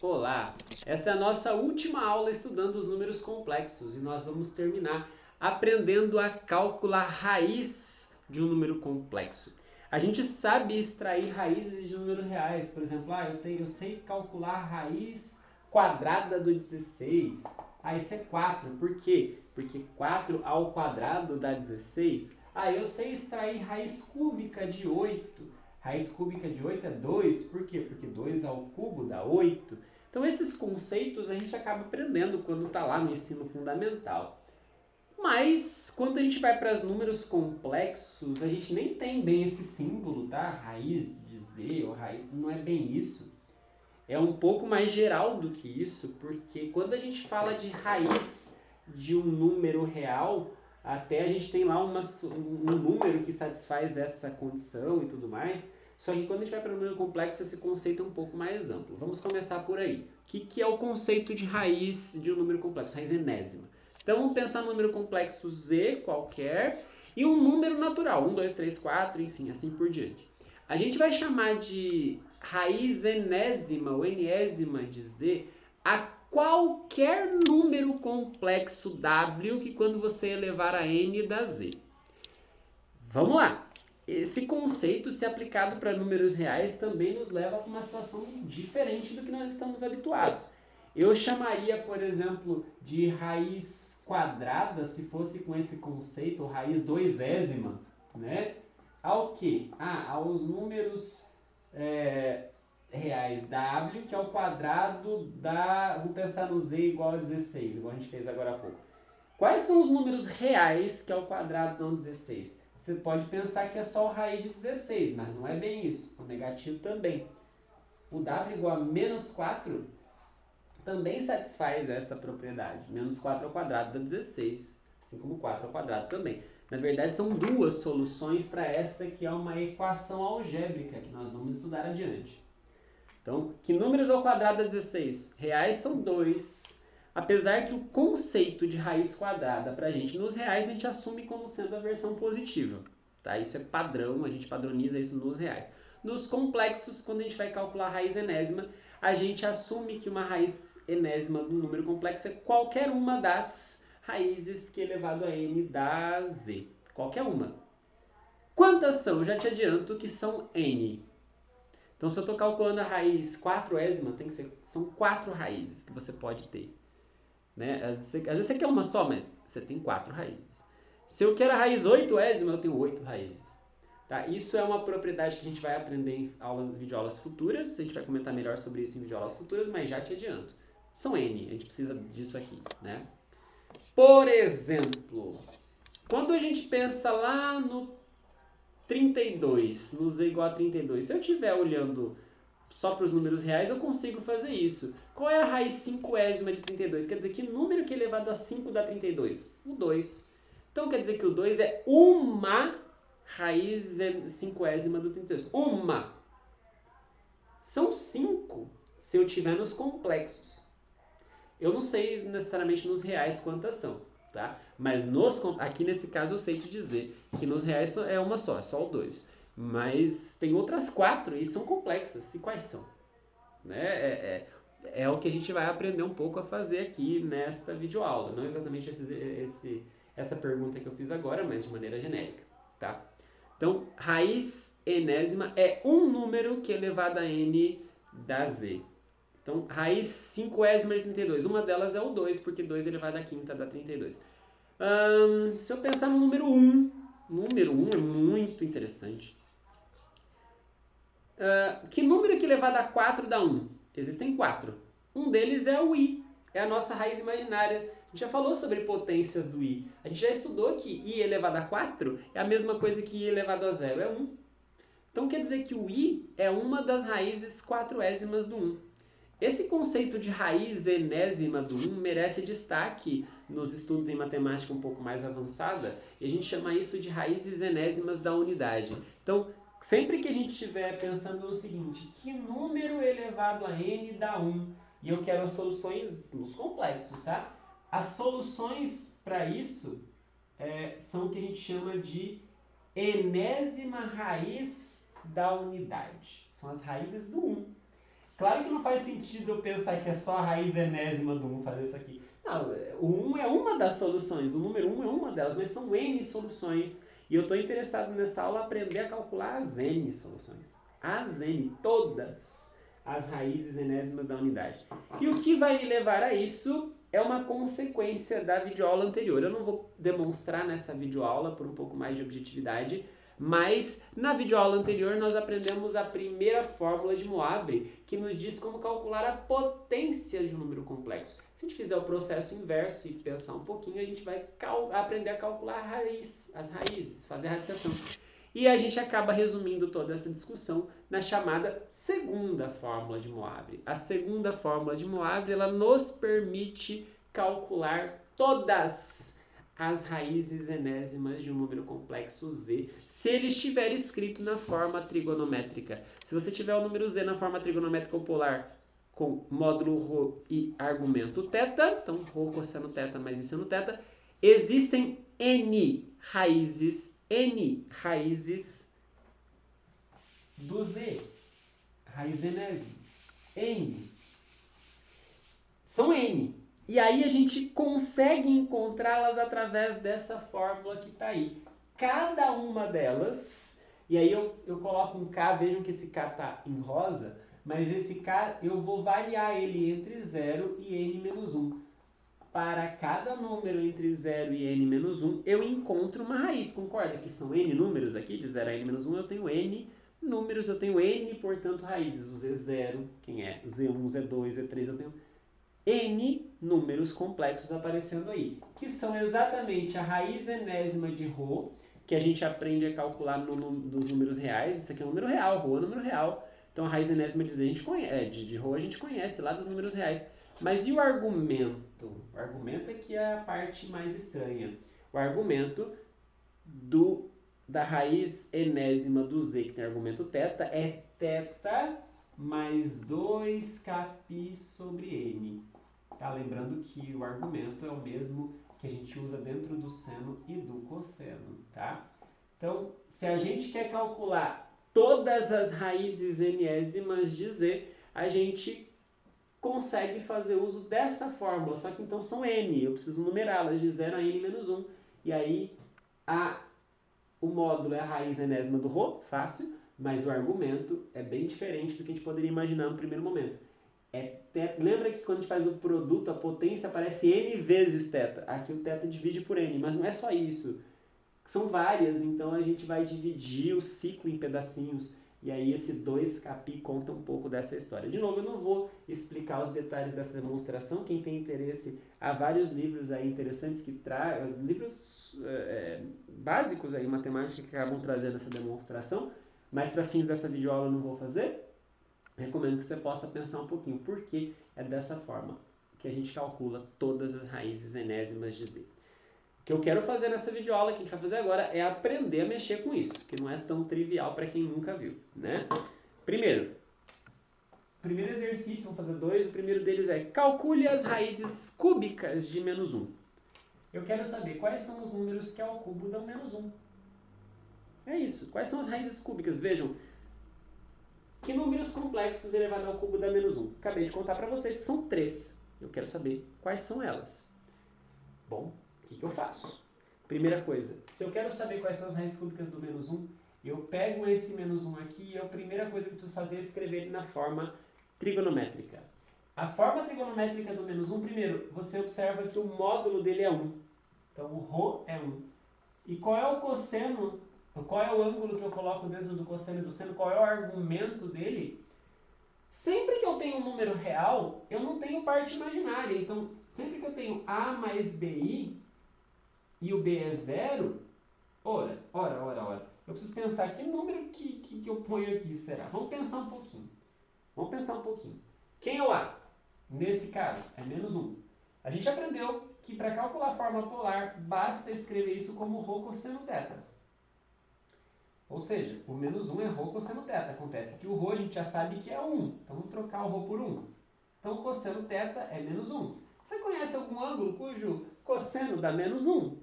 Olá! Esta é a nossa última aula estudando os números complexos e nós vamos terminar aprendendo a calcular raiz de um número complexo. A gente sabe extrair raízes de números reais, por exemplo, eu sei calcular a raiz quadrada do 16. Isso é 4. Por quê? Porque 4 ao quadrado dá 16. Eu sei extrair raiz cúbica de 8. Raiz cúbica de 8 é 2. Por quê? Porque 2 ao cubo dá 8. Então esses conceitos a gente acaba aprendendo quando está lá no ensino fundamental. Mas quando a gente vai para os números complexos, a gente nem tem bem esse símbolo, tá? Raiz de Z ou raiz, não é bem isso. É um pouco mais geral do que isso, porque quando a gente fala de raiz de um número real, até a gente tem lá um número que satisfaz essa condição e tudo mais. Só que quando a gente vai para o número complexo, esse conceito é um pouco mais amplo. Vamos começar por aí. O que é o conceito de raiz de um número complexo? Raiz enésima. Então vamos pensar no número complexo Z qualquer e um número natural, 1, 2, 3, 4, enfim, assim por diante. A gente vai chamar de raiz enésima ou enésima de Z a qualquer número complexo W que quando você elevar a n dá Z. Vamos lá! Esse conceito, se aplicado para números reais, também nos leva para uma situação diferente do que nós estamos habituados. Eu chamaria, por exemplo, de raiz quadrada, se fosse com esse conceito, ou raiz doisésima, né? Ao que? Aos números reais W, que é o quadrado da... Vamos pensar no Z igual a 16, igual a gente fez agora há pouco. Quais são os números reais que é o quadrado não 16? Você pode pensar que é só o raiz de 16, mas não é bem isso. O negativo também. O W igual a menos 4 também satisfaz essa propriedade. Menos 4 ao quadrado dá 16, assim como 4 ao quadrado também. Na verdade, são duas soluções para esta que é uma equação algébrica que nós vamos estudar adiante. Então, que números ao quadrado dá 16? Reais são 2. Apesar que o conceito de raiz quadrada para a gente nos reais a gente assume como sendo a versão positiva. Tá? Isso é padrão, a gente padroniza isso nos reais. Nos complexos, quando a gente vai calcular a raiz enésima, a gente assume que uma raiz enésima do número complexo é qualquer uma das raízes que elevado a n dá z. Qualquer uma. Quantas são? Já te adianto que são n. Então, se eu estou calculando a raiz 4ésima, são 4 raízes que você pode ter. Né? Às vezes você quer uma só, mas você tem 4 raízes. Se eu quero a raiz 8ésima, eu tenho 8 raízes. Tá? Isso é uma propriedade que a gente vai aprender em videoaulas futuras. A gente vai comentar melhor sobre isso em videoaulas futuras, mas já te adianto. São N, a gente precisa disso aqui. Né? Por exemplo, quando a gente pensa lá no 32, no z igual a 32, se eu estiver olhando só para os números reais, eu consigo fazer isso. Qual é a raiz 5ésima de 32? Quer dizer, que número que elevado a 5 dá 32? O 2. Então, quer dizer que o 2 é uma raiz 5ésima do 32. Uma. São 5 se eu tiver nos complexos. Eu não sei necessariamente nos reais quantas são, tá? Mas aqui nesse caso eu sei te dizer que nos reais é uma só, é só o 2. Mas tem outras 4 e são complexas. E quais são? Né? É o que a gente vai aprender um pouco a fazer aqui nesta videoaula. Não exatamente essa pergunta que eu fiz agora, mas de maneira genérica. Tá? Então, raiz enésima é um número que elevado a n dá z. Então, raiz 5ésima de 32. Uma delas é o 2, porque 2 elevado a quinta dá 32. Se eu pensar no número 1, número 1 é muito interessante. Que número que elevado a 4 dá 1? Existem 4. Um deles é o i, é a nossa raiz imaginária. A gente já falou sobre potências do i. A gente já estudou que i elevado a 4 é a mesma coisa que i elevado a 0, é 1. Então quer dizer que o i é uma das raízes 4ésimas do 1. Esse conceito de raiz enésima do 1 merece destaque nos estudos em matemática um pouco mais avançada, e a gente chama isso de raízes enésimas da unidade. Então, sempre que a gente estiver pensando no seguinte, que número elevado a n dá 1? E eu quero as soluções nos complexos, tá? As soluções para isso são o que a gente chama de enésima raiz da unidade. São as raízes do 1. Claro que não faz sentido eu pensar que é só a raiz enésima do 1 fazer isso aqui. Não, o 1 é uma das soluções, o número 1 é uma delas, mas são N soluções. E eu estou interessado nessa aula aprender a calcular as N soluções. As N, todas as raízes enésimas da unidade. E o que vai me levar a isso é uma consequência da videoaula anterior. Eu não vou demonstrar nessa videoaula por um pouco mais de objetividade, mas na videoaula anterior nós aprendemos a primeira fórmula de Moivre, que nos diz como calcular a potência de um número complexo. Se a gente fizer o processo inverso e pensar um pouquinho, a gente vai aprender a calcular as raízes, fazer a radiciação. E a gente acaba resumindo toda essa discussão na chamada segunda fórmula de Moivre. A segunda fórmula de Moivre, ela nos permite calcular todas as raízes enésimas de um número complexo z, se ele estiver escrito na forma trigonométrica. Se você tiver o número z na forma trigonométrica polar com módulo ρ e argumento θ, então ρ cosseno θ mais i seno θ, existem n raízes do z, raízes enésimas, n. São n. E aí a gente consegue encontrá-las através dessa fórmula que está aí. Cada uma delas, e aí eu coloco um K, vejam que esse K está em rosa, mas esse K eu vou variar ele entre 0 e n menos 1. Para cada número entre 0 e n menos 1, eu encontro uma raiz, concorda? Que são n números aqui, de 0 a n menos 1, eu tenho n números, eu tenho n, portanto, raízes. O Z0, quem é? Z1, Z2, Z3, eu tenho n números complexos aparecendo aí, que são exatamente a raiz enésima de ρ, que a gente aprende a calcular nos números reais. Isso aqui é um número real, ρ é um número real. Então a raiz enésima de z a gente conhece, de ρ a gente conhece lá dos números reais. Mas e o argumento? O argumento é que é a parte mais estranha. O argumento da raiz enésima do z, que tem argumento θ, é θ mais 2κπ sobre n. Tá? Lembrando que o argumento é o mesmo que a gente usa dentro do seno e do cosseno. Tá? Então, se a gente quer calcular todas as raízes enésimas de z, a gente consegue fazer uso dessa fórmula, só que então são n, eu preciso numerá-las de 0 a n menos 1, e aí o módulo é a raiz enésima do ρ, fácil, mas o argumento é bem diferente do que a gente poderia imaginar no primeiro momento. Lembra que quando a gente faz o produto, a potência aparece n vezes θ, aqui o θ divide por n, mas não é só isso, são várias, então a gente vai dividir o ciclo em pedacinhos. E aí esse 2κπ conta um pouco dessa história. De novo, eu não vou explicar os detalhes dessa demonstração. Quem tem interesse, há vários livros aí interessantes que trazem, livros básicos aí, matemática, que acabam trazendo essa demonstração. Mas para fins dessa videoaula eu não vou fazer. Recomendo que você possa pensar um pouquinho por que é dessa forma que a gente calcula todas as raízes enésimas de z. O que eu quero fazer nessa videoaula que a gente vai fazer agora é aprender a mexer com isso, que não é tão trivial para quem nunca viu, né? Primeiro exercício, vamos fazer dois. O primeiro deles é calcule as raízes cúbicas de menos 1. Eu quero saber quais são os números que ao cubo dão menos 1. É isso. Quais são as raízes cúbicas? Vejam, que números complexos elevado ao cubo dá menos 1? Acabei de contar para vocês que são 3. Eu quero saber quais são elas. Bom, o que eu faço? Primeira coisa, se eu quero saber quais são as raízes cúbicas do menos 1, eu pego esse menos 1 aqui e a primeira coisa que eu preciso fazer é escrever ele na forma trigonométrica. A forma trigonométrica do menos 1, primeiro, você observa que o módulo dele é 1. Então, o ρ é 1. E qual é o cosseno? Qual é o ângulo que eu coloco dentro do cosseno e do seno? Qual é o argumento dele? Sempre que eu tenho um número real, eu não tenho parte imaginária. Então, sempre que eu tenho a mais bi e o b é 0, ora. Eu preciso pensar que número que eu ponho aqui, será? Vamos pensar um pouquinho. Quem é o a? Nesse caso, é menos 1. A gente aprendeu que para calcular a forma polar, basta escrever isso como ρ cosseno θ. Ou seja, o menos 1 é ρ cosseno θ. Acontece que o ρ a gente já sabe que é 1. Então, vamos trocar o ρ por 1. Então, o cosseno θ é menos 1. Você conhece algum ângulo cujo cosseno dá menos 1?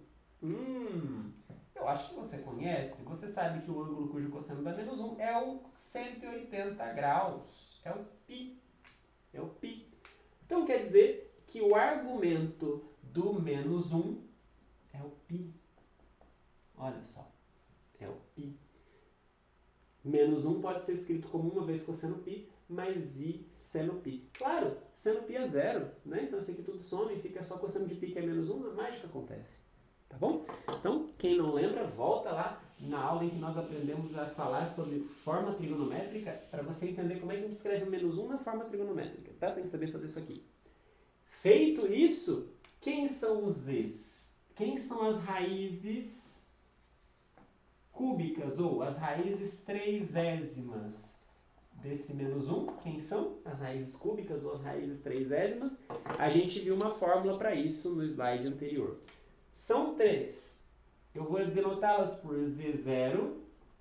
Eu acho que você conhece. Você sabe que o ângulo cujo cosseno dá menos 1 é o 180 graus. É o π. É o π. Então quer dizer que o argumento do menos 1 é o π. Olha só, é o π. Menos 1 pode ser escrito como 1 vezes cosseno π, mais i seno π. Claro, seno π é zero, né? Então isso aqui tudo some e fica só cosseno de π que é menos 1, a mágica acontece. Tá bom? Então, quem não lembra, volta lá na aula em que nós aprendemos a falar sobre forma trigonométrica para você entender como é que a gente escreve o menos 1 na forma trigonométrica, tá? Tem que saber fazer isso aqui. Feito isso, quem são os z's? Quem são as raízes cúbicas ou as raízes trezésimas desse menos 1? Quem são as raízes cúbicas ou as raízes trezésimas? A gente viu uma fórmula para isso no slide anterior. São 3. Eu vou denotá-las por Z0,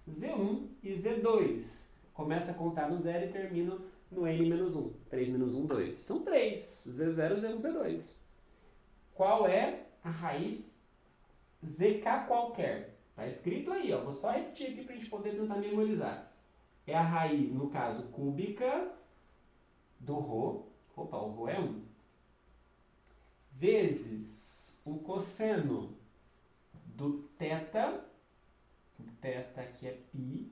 Z1 e Z2. Começa a contar no 0 e termina no N-1. 3 menos 1, 2. São 3. Z0, Z1, Z2. Qual é a raiz ZK qualquer? Está escrito aí, ó. Vou só repetir aqui para a gente poder tentar memorizar. É a raiz, no caso, cúbica do ρ. Opa, o ρ é 1. Vezes o cosseno do θ, o θ aqui é π,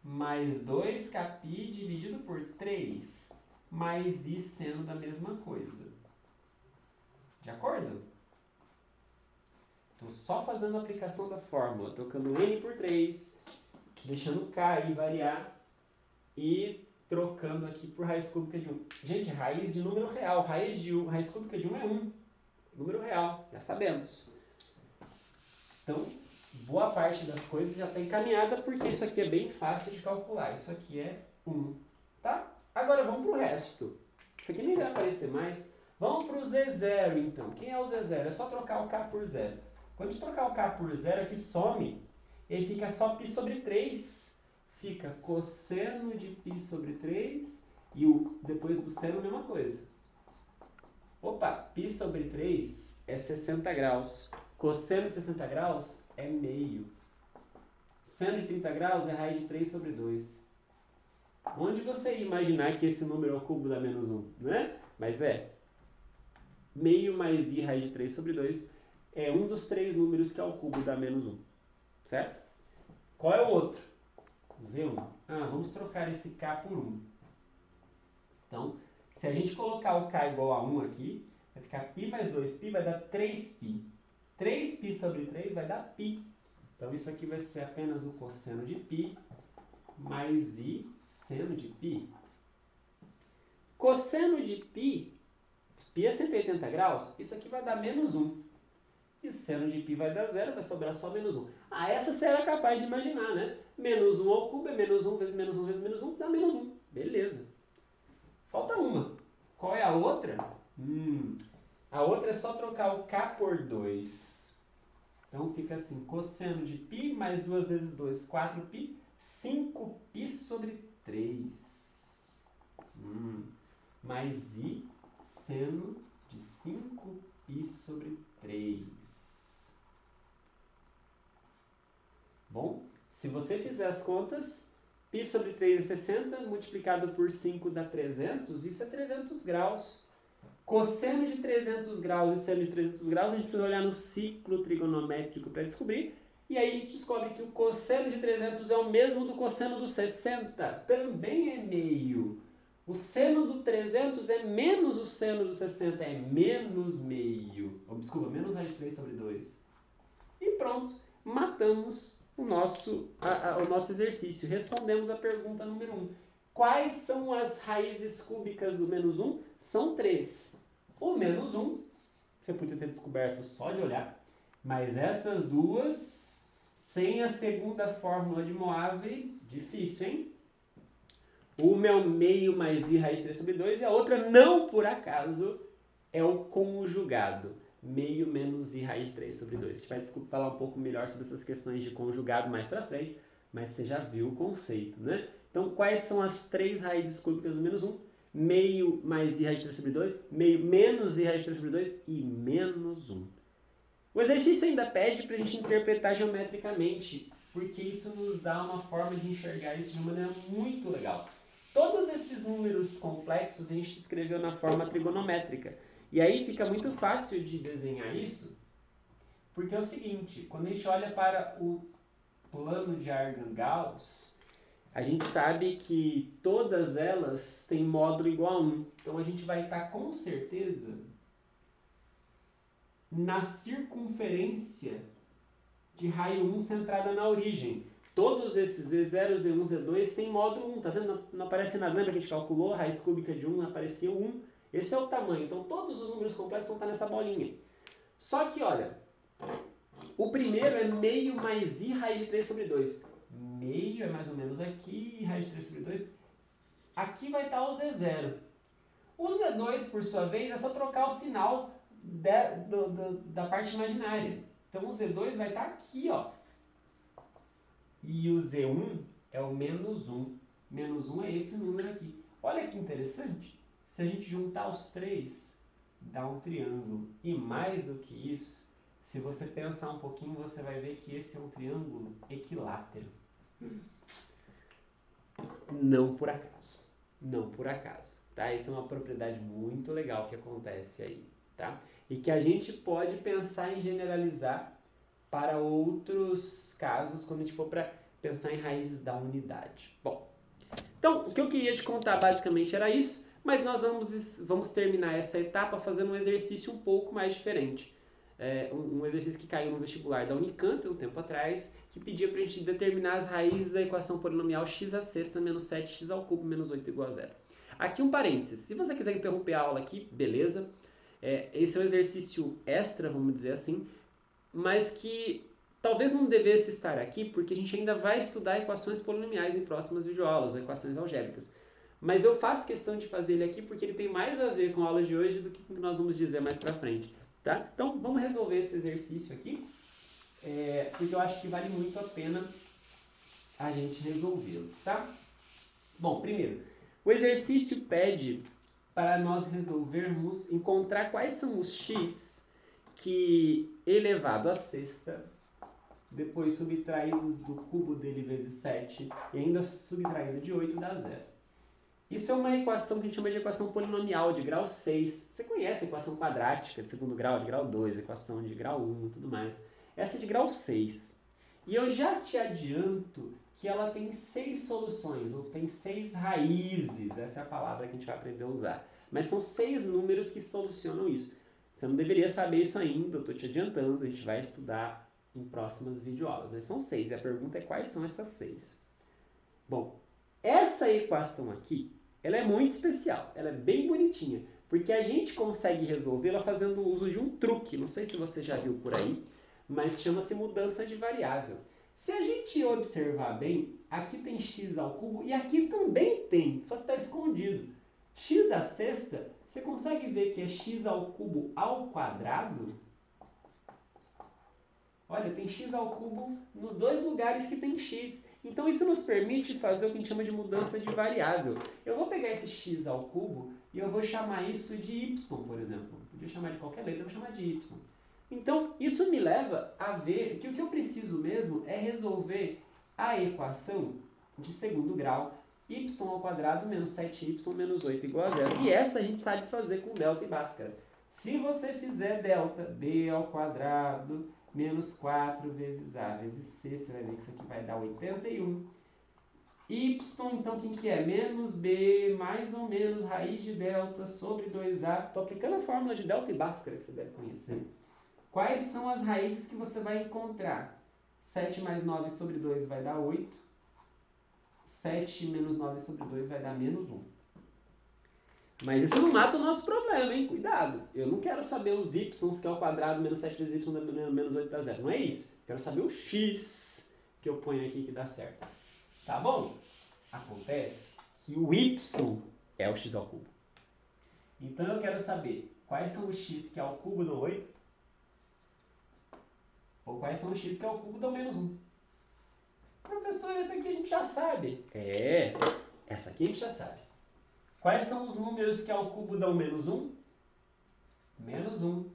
mais 2kπ dividido por 3, mais i seno da mesma coisa. De acordo? Estou só fazendo a aplicação da fórmula, trocando n por 3, deixando k aí variar e trocando aqui por raiz cúbica de 1. Gente, raiz de número real, raiz cúbica de 1 é 1. Número real, já sabemos. Então, boa parte das coisas já está encaminhada, porque isso aqui é bem fácil de calcular. Isso aqui é 1, tá? Agora vamos para o resto. Isso aqui nem vai aparecer mais. Vamos para o Z0, então. Quem é o Z0? É só trocar o K por 0. Quando a gente trocar o K por 0, aqui some. E aí fica só π sobre 3. Fica cosseno de π sobre 3. E depois do seno, a mesma coisa. Opa, π sobre 3 é 60 graus. Cosseno de 60 graus é meio. Seno de 30 graus é raiz de 3 sobre 2. Onde você ia imaginar que esse número é o cubo da menos 1, né? Mas é. Meio mais i raiz de 3 sobre 2 é um dos 3 números que é o cubo da menos 1. Certo? Qual é o outro? Z1. Vamos trocar esse k por 1. Então, se a gente colocar o k igual a 1 aqui, vai ficar π mais 2π, vai dar 3π. 3π sobre 3 vai dar π. Então, isso aqui vai ser apenas o cosseno de π mais i seno de π. Cosseno de π, π é 180 graus, isso aqui vai dar menos 1. E seno de π vai dar 0, vai sobrar só menos 1. Essa você era capaz de imaginar, né? Menos 1 ao cubo é menos 1 vezes menos 1 vezes menos 1, dá menos 1. Beleza. Falta uma. Qual é a outra? A outra é só trocar o k por 2. Então fica assim, cosseno de π mais 2 vezes 2, 4π, 5π sobre 3. Mais i seno de 5π sobre 3. Bom, se você fizer as contas, π sobre 3 é 60, multiplicado por 5 dá 300, isso é 300 graus. Cosseno de 300 graus e seno de 300 graus, a gente precisa olhar no ciclo trigonométrico para descobrir. E aí a gente descobre que o cosseno de 300 é o mesmo do cosseno do 60, também é meio. O seno do 300 é menos o seno do 60, é menos meio. Desculpa, menos raiz de 3 sobre 2. E pronto, matamos o nosso exercício. Respondemos a pergunta número 1. Quais são as raízes cúbicas do menos 1? São 3. O menos 1, você podia ter descoberto só de olhar, mas essas duas, sem a segunda fórmula de Moivre, difícil, hein? Uma é o meio mais i raiz de 3 sobre 2 e a outra, não por acaso, é o conjugado. Meio menos i raiz de 3 sobre 2. A gente vai falar um pouco melhor sobre essas questões de conjugado mais pra frente, mas você já viu o conceito, né? Então, quais são as 3 raízes cúbicas do menos 1? Meio mais i raiz de 3 sobre 2, meio menos i raiz de 3 sobre 2 e menos 1. O exercício ainda pede para a gente interpretar geometricamente, porque isso nos dá uma forma de enxergar isso de uma maneira muito legal. Todos esses esses números complexos a gente escreveu na forma trigonométrica. E aí fica muito fácil de desenhar isso, porque é o seguinte, quando a gente olha para o plano de Argand-Gauss, a gente sabe que todas elas têm módulo igual a 1. Então a gente vai estar com certeza na circunferência de raio 1 centrada na origem. Todos esses Z0, Z1, Z2 têm módulo 1, tá vendo? Não aparece nada, lembra que a gente calculou? A raiz cúbica de 1 apareceu 1. Esse é o tamanho, então todos os números complexos vão estar nessa bolinha. Só que, olha, o primeiro é meio mais I raiz de 3 sobre 2. Meio é mais ou menos aqui, I raiz de 3 sobre 2. Aqui vai estar o Z0. O Z2, por sua vez, é só trocar o sinal da parte imaginária. Então o Z2 vai estar aqui, ó. E o Z1 é o menos 1. Menos 1 é esse número aqui. Olha que interessante. Se a gente juntar os três, dá um triângulo. E mais do que isso, se você pensar um pouquinho, você vai ver que esse é um triângulo equilátero. Não por acaso. Não por acaso. Tá? Essa é uma propriedade muito legal que acontece aí. Tá? E que a gente pode pensar em generalizar para outros casos, quando a gente for para pensar em raízes da unidade. Bom, então o que eu queria te contar basicamente era isso, mas nós vamos terminar essa etapa fazendo um exercício um pouco mais diferente. Um exercício que caiu no vestibular da Unicamp um tempo atrás, que pedia para a gente determinar as raízes da equação polinomial x à sexta menos 7x ao cubo menos 8 igual a 0. Aqui um parênteses, se você quiser interromper a aula aqui, beleza. Esse é um exercício extra, vamos dizer assim, mas que talvez não devesse estar aqui, porque a gente ainda vai estudar equações polinomiais em próximas videoaulas, equações algébricas. Mas eu faço questão de fazer ele aqui porque ele tem mais a ver com a aula de hoje do que com o que nós vamos dizer mais pra frente. Tá? Então, vamos resolver esse exercício aqui, porque eu acho que vale muito a pena a gente resolvê-lo. Tá? Bom, primeiro, o exercício pede para nós resolvermos, encontrar quais são os x que elevado a sexta, depois subtraído do cubo dele vezes 7 e ainda subtraído de 8 dá 0. Isso é uma equação que a gente chama de equação polinomial de grau 6. Você conhece a equação quadrática de segundo grau, de grau 2, equação de grau 1 e tudo mais. Essa é de grau 6. E eu já te adianto que ela tem 6 soluções, ou tem 6 raízes, essa é a palavra que a gente vai aprender a usar. Mas são 6 números que solucionam isso. Você não deveria saber isso ainda, eu estou te adiantando, a gente vai estudar em próximas videoaulas. Mas são 6, e a pergunta é quais são essas 6. Bom, essa equação aqui, ela é muito especial, ela é bem bonitinha, porque a gente consegue resolvê-la fazendo uso de um truque, não sei se você já viu por aí, mas chama-se mudança de variável. Se a gente observar bem, aqui tem x ao cubo e aqui também tem, só que está escondido. X à sexta, você consegue ver que é x ao cubo ao quadrado? Olha, tem x ao cubo nos dois lugares que tem x. Então isso nos permite fazer o que a gente chama de mudança de variável. Eu vou pegar esse x ao cubo e eu vou chamar isso de y, por exemplo. Podia chamar de qualquer letra, eu vou chamar de y. Então isso me leva a ver que o que eu preciso mesmo é resolver a equação de segundo grau y ao quadrado menos 7y menos 8 igual a 0. E essa a gente sabe fazer com delta e Bhaskara. Se você fizer delta b ao quadrado menos 4 vezes a vezes c, você vai ver que isso aqui vai dar 81. Y, então, quem que é? Menos b mais ou menos raiz de delta sobre 2a. Estou aplicando a fórmula de delta e Bhaskara que você deve conhecer. Quais são as raízes que você vai encontrar? 7 mais 9 sobre 2 vai dar 8. 7 menos 9 sobre 2 vai dar menos 1. Mas isso não mata o nosso problema, hein? Cuidado. Eu não quero saber os y, que é o quadrado, menos 7 vezes y, menos 8 dá 0. Não é isso. Eu quero saber o x que eu ponho aqui que dá certo. Tá bom? Acontece que o y é o x ao cubo. Então eu quero saber quais são os x que ao cubo dão 8 ou quais são os x que ao cubo dão menos 1. Professor, essa aqui a gente já sabe. Essa aqui a gente já sabe. Quais são os números que ao cubo dão menos 1? Menos 1,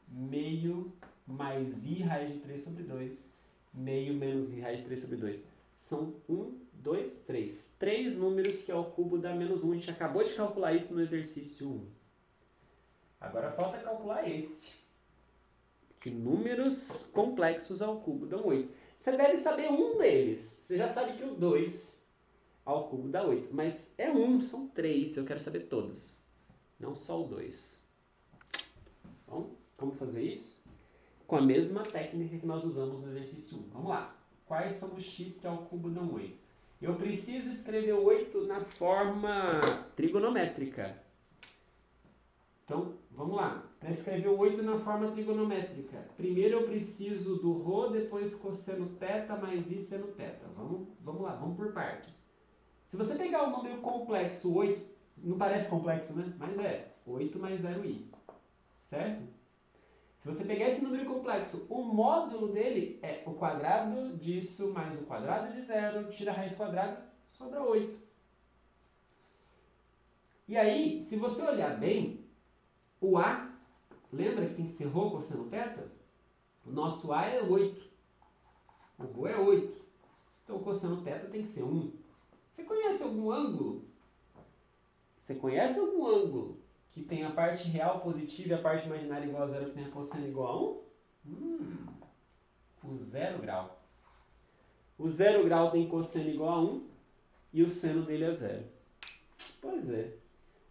meio mais i raiz de 3 sobre 2, meio menos i raiz de 3 sobre 2. São 1, 2, 3. 3 números que é o cubo da menos 1. A gente acabou de calcular isso no exercício 1. Agora falta calcular esse. Que números complexos ao cubo dão 8. Você deve saber um deles. Você já sabe que o 2 ao cubo dá 8. Mas é um, são 3. Eu quero saber todas. Não só o 2. Bom, como fazer isso? Com a mesma técnica que nós usamos no exercício 1. Vamos lá. Quais são os x que ao cubo dão 8? Eu preciso escrever 8 na forma trigonométrica. Então, vamos lá. Para escrever o 8 na forma trigonométrica, primeiro eu preciso do ρ, depois cosseno θ mais i seno θ. Vamos lá, vamos por partes. Se você pegar o número complexo 8, não parece complexo, né? Mas é 8 mais 0i, certo? Se você pegar esse número complexo, o módulo dele é o quadrado disso mais o quadrado de 0, tira a raiz quadrada, sobra 8. E aí, se você olhar bem, o A, lembra que tem que ser ρ cosseno θ? O nosso A é 8. O ρ é 8. Então o cosseno θ tem que ser 1. Você conhece algum ângulo? Você conhece algum ângulo que tem a parte real positiva e a parte imaginária igual a 0 que tem a cosseno igual a 1? O 0 grau. O 0 grau tem cosseno igual a 1 e o seno dele é 0. Pois é.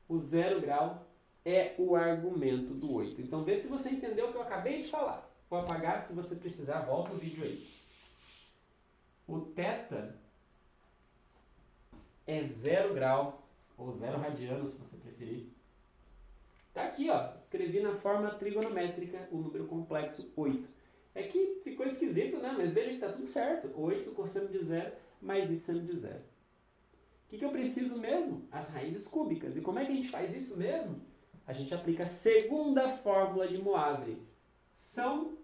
O 0 grau é o argumento do 8. Então vê se você entendeu o que eu acabei de falar. Vou apagar, se você precisar, volta o vídeo aí. O θ é 0 grau, ou 0 radiano, se você preferir. Tá aqui, ó. Escrevi na forma trigonométrica o número complexo 8. É que ficou esquisito, né? Mas veja que tá tudo certo. 8 cosseno de 0 mais i seno de 0. O que eu preciso mesmo? As raízes cúbicas. E como é que a gente faz isso mesmo? A gente aplica a segunda fórmula de Moivre. São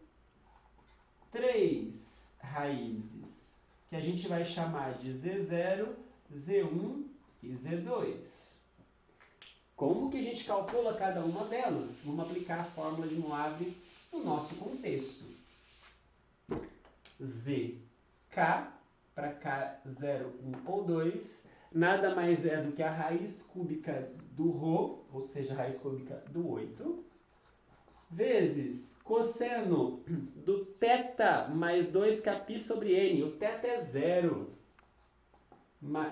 3 raízes, que a gente vai chamar de Z0, Z1 e Z2. Como que a gente calcula cada uma delas? Vamos aplicar a fórmula de Moivre no nosso contexto. ZK para K0, 1 ou 2, nada mais é do que a raiz cúbica do ρ, ou seja, a raiz cúbica do 8, vezes cosseno do θ mais 2kπ sobre n. O θ é 0.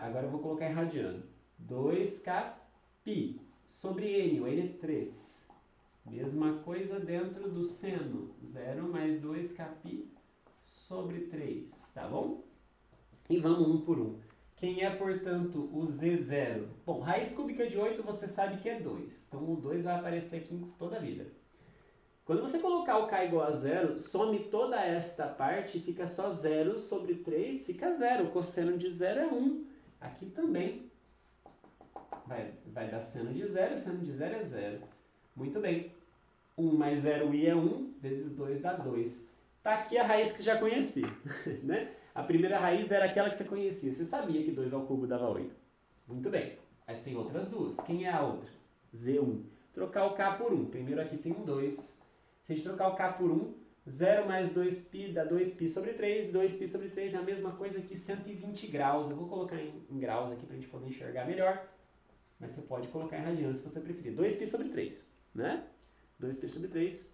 Agora eu vou colocar em radiano. 2kπ sobre n. O n é 3. Mesma coisa dentro do seno. 0 mais 2kπ sobre 3. Tá bom? E vamos um por um. Quem é, portanto, o Z0? Bom, raiz cúbica de 8 você sabe que é 2. Então o 2 vai aparecer aqui em toda a vida. Quando você colocar o k igual a 0, some toda esta parte e fica só 0 sobre 3, fica 0. O cosseno de 0 é 1. Aqui também vai dar seno de 0, seno de 0 é 0. Muito bem. 1 mais 0i é 1, vezes 2 dá 2. Está aqui a raiz que já conhecia, né? A primeira raiz era aquela que você conhecia. Você sabia que 2 ao cubo dava 8. Muito bem. Mas tem outras duas. Quem é a outra? Z1. Trocar o k por 1. Primeiro aqui tem um 2. Se a gente trocar o k por 1, 0 mais 2π dá 2π sobre 3. 2π sobre 3 é a mesma coisa que 120 graus. Eu vou colocar em graus aqui para a gente poder enxergar melhor. Mas você pode colocar em radianos se você preferir. 2π sobre 3, né? 2π sobre 3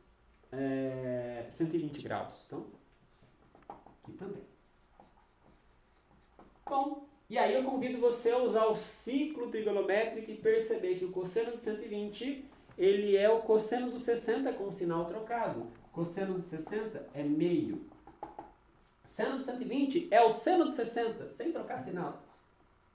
é 120 graus. Então, aqui também. Bom, e aí eu convido você a usar o ciclo trigonométrico e perceber que o cosseno de 120, ele é o cosseno do 60 com o sinal trocado. Cosseno de 60 é meio. Seno de 120 é o seno de 60, sem trocar sinal.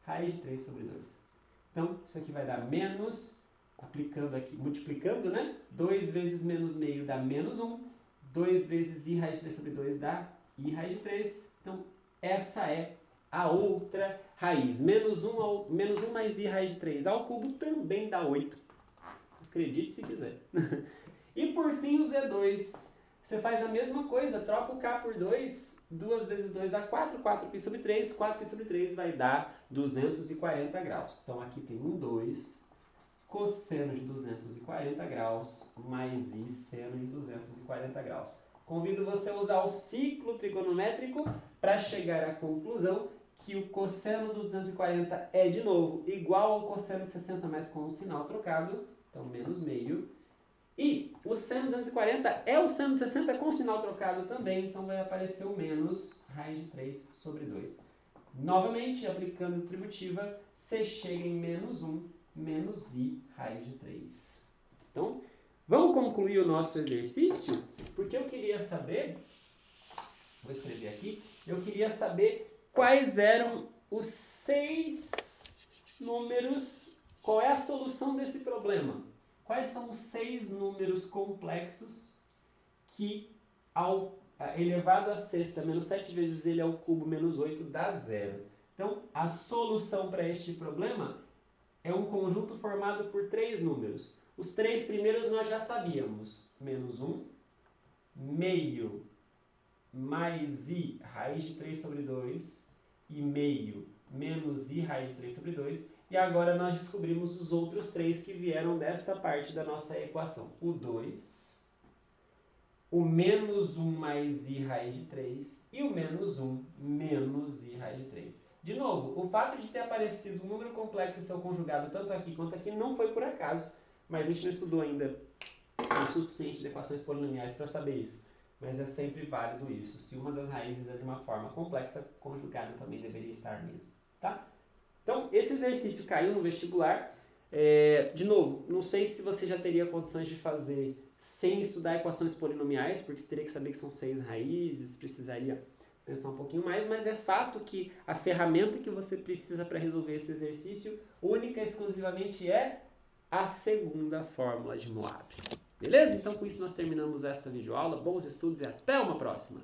Raiz de 3 sobre 2. Então, isso aqui vai dar menos, aplicando aqui, multiplicando, né? 2 vezes menos meio dá menos 1. 2 vezes i raiz de 3 sobre 2 dá i raiz de 3. Então, essa é a outra raiz. Menos 1 mais i raiz de 3 ao cubo também dá 8. Acredite se quiser. E por fim o Z2. Você faz a mesma coisa, troca o k por 2, 2 vezes 2 dá 4, 4π sobre 3, 4π sobre 3 vai dar 240 graus. Então aqui tem um 2, cosseno de 240 graus, mais i seno de 240 graus. Convido você a usar o ciclo trigonométrico para chegar à conclusão que o cosseno do 240 é, de novo, igual ao cosseno de 60, mas com o sinal trocado, então menos meio. E o seno de 240 é o seno de 60 com o sinal trocado também, então vai aparecer o menos raiz de 3 sobre 2. Novamente, aplicando a distributiva, você chega em menos 1 menos i raiz de 3. Então, vamos concluir o nosso exercício? Porque eu queria saber, vou escrever aqui, eu queria saber quais eram os 6 números, qual é a solução desse problema? Quais são os 6 números complexos que, ao elevado à sexta menos 7 vezes ele ao cubo menos 8 dá zero? Então, a solução para este problema é um conjunto formado por 3 números. Os 3 primeiros nós já sabíamos. Menos 1, meio mais i raiz de 3 sobre 2 e meio menos i raiz de 3 sobre 2. E agora nós descobrimos os outros 3 que vieram desta parte da nossa equação. O 2, o menos 1 mais i raiz de 3 e o menos 1 menos i raiz de 3. De novo, o fato de ter aparecido um número complexo e seu conjugado tanto aqui quanto aqui não foi por acaso, mas a gente não estudou ainda o suficiente de equações polinomiais para saber isso. Mas é sempre válido isso. Se uma das raízes é de uma forma complexa, conjugado também deveria estar mesmo. Tá? Então, esse exercício caiu no vestibular. De novo, não sei se você já teria condições de fazer sem estudar equações polinomiais, porque você teria que saber que são 6 raízes, precisaria pensar um pouquinho mais, mas é fato que a ferramenta que você precisa para resolver esse exercício, única e exclusivamente, é a segunda fórmula de Moab. Beleza? Então, com isso nós terminamos esta videoaula. Bons estudos e até uma próxima!